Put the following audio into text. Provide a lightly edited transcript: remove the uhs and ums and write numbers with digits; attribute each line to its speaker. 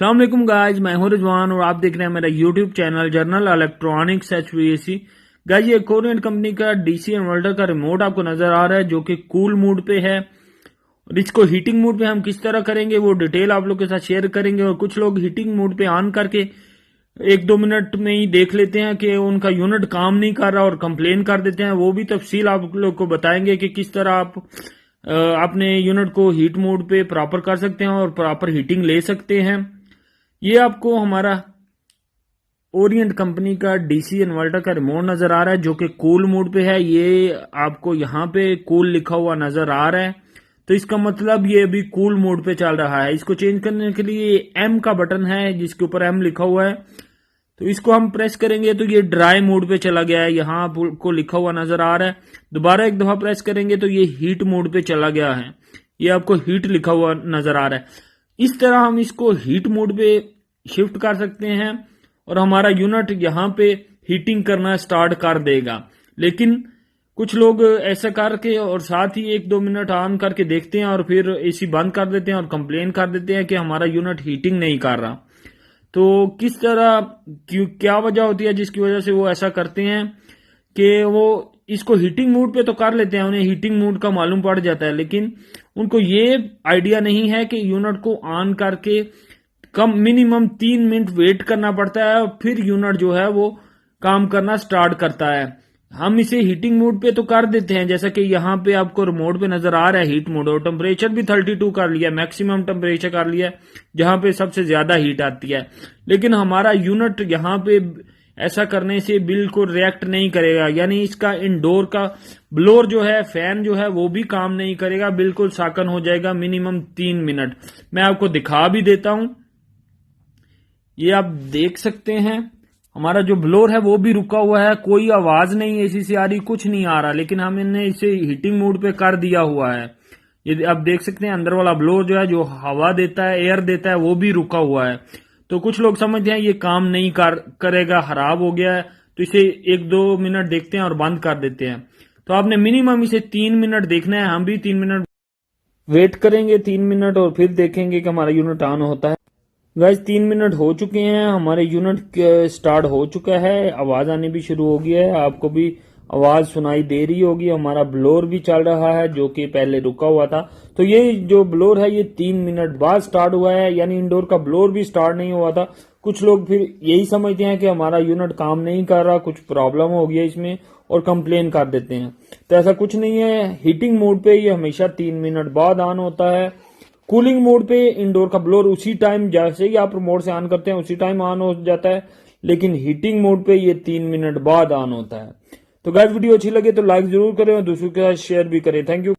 Speaker 1: अस्सलाम वालेकुम गाइस, मैं हूं रिजवान और आप देख रहे हैं मेरा YouTube channel journal electronics HVAC। Guys ये कोरियन कंपनी का डीसी इन्वर्टर का रिमोट आपको नजर आ रहा है जो कि कूल मोड पे है। और इसको हीटिंग मोड पे हम किस तरह करेंगे वो डिटेल आप लोग के साथ शेयर करेंगे। और कुछ लोग हीटिंग मोड पे ऑन करके 1-2 मिनट में ही देख लेते हैं कि उनका यूनिट काम नहीं कर रहा और कंप्लेन कर देते हैं। वो भी तफसील आप लोग को बताएंगे कि किस तरह आप अपने यूनिट को हीट मोड पे प्रॉपर कर सकते हैं और प्रॉपर हीटिंग ले सकते हैं। ये आपको हमारा ओरिएंट कंपनी का डीसी इन्वर्टर का रिमोट नजर आ रहा है जो कि कूल मोड पे है। ये आपको यहाँ पे कूल लिखा हुआ नजर आ रहा है, तो इसका मतलब ये अभी कूल मोड पे चल रहा है। इसको चेंज करने के लिए एम का बटन है जिसके ऊपर एम लिखा हुआ है, तो इसको हम प्रेस करेंगे तो ये ड्राई मोड पे चला गया है। यहाँ आपको लिखा हुआ नजर आ रहा है। दोबारा एक दफा प्रेस करेंगे तो ये हीट मोड पे चला गया है। ये आपको हीट लिखा हुआ नजर आ रहा है। इस तरह हम इसको हीट मोड पे शिफ्ट कर सकते हैं और हमारा यूनिट यहाँ पे हीटिंग करना स्टार्ट कर देगा। लेकिन कुछ लोग ऐसा करके और साथ ही 1-2 मिनट ऑन करके देखते हैं और फिर एसी बंद कर देते हैं और कंप्लेन कर देते हैं कि हमारा यूनिट हीटिंग नहीं कर रहा। तो किस तरह क्या वजह होती है जिसकी वजह से वो ऐसा करते हैं कि वो इसको हीटिंग मोड पे तो कर लेते हैं, उन्हें हीटिंग मोड का मालूम पड़ जाता है, लेकिन उनको ये आइडिया नहीं है कि यूनिट को ऑन करके कम मिनिमम 3 मिनट वेट करना पड़ता है और फिर यूनिट जो है वो काम करना स्टार्ट करता है। हम इसे हीटिंग मोड पे तो कर देते हैं, जैसा कि यहाँ पे आपको रिमोट पे नजर आ रहा है हीट मोड, और टेम्परेचर भी 32 कर लिया, मैक्सिमम टेम्परेचर कर लिया जहां पे सबसे ज्यादा हीट आती है। लेकिन हमारा यूनिट यहाँ पे ऐसा करने से बिल्कुल रिएक्ट नहीं करेगा, यानी इसका इंडोर का ब्लोअर जो है, फैन जो है वो भी काम नहीं करेगा, बिल्कुल साकन हो जाएगा मिनिमम 3 मिनट। मैं आपको दिखा भी देता हूं, ये आप देख सकते हैं हमारा जो ब्लोअर है वो भी रुका हुआ है, कोई आवाज नहीं एसी से आ रही, कुछ नहीं आ रहा, लेकिन हमने इसे हीटिंग मोड पे कर दिया हुआ है। ये आप देख सकते हैं अंदर वाला ब्लोअर जो है, जो हवा देता है, एयर देता है, वो भी रुका हुआ है। तो कुछ लोग समझते हैं ये काम नहीं करेगा, खराब हो गया है, तो इसे 1-2 मिनट देखते हैं और बंद कर देते हैं। तो आपने मिनिमम इसे 3 मिनट देखना है। हम भी 3 मिनट वेट करेंगे, 3 मिनट, और फिर देखेंगे कि हमारा यूनिट ऑन होता है। गाइस 3 मिनट हो चुके हैं, हमारे यूनिट स्टार्ट हो चुका है, आवाज आनी भी शुरू हो गई है, आपको भी आवाज सुनाई दे रही होगी। हमारा ब्लोअर भी चल रहा है जो कि पहले रुका हुआ था। तो ये जो ब्लोअर है ये 3 मिनट बाद स्टार्ट हुआ है, यानी इंडोर का ब्लोअर भी स्टार्ट नहीं हुआ था। कुछ लोग फिर यही समझते हैं कि हमारा यूनिट काम नहीं कर रहा, कुछ प्रॉब्लम हो गया इसमें, और कंप्लेन कर देते हैं। तो ऐसा कुछ नहीं है, हीटिंग मोड पे ये हमेशा 3 मिनट बाद ऑन होता है। कूलिंग मोड पे इंडोर का ब्लोअर उसी टाइम, जैसे ही आप रिमोट से ऑन करते हैं उसी टाइम ऑन हो जाता है, लेकिन हीटिंग मोड पे ये 3 मिनट बाद ऑन होता है। तो गाइस वीडियो अच्छी लगे तो लाइक जरूर करें और दूसरों के साथ शेयर भी करें। Thank you.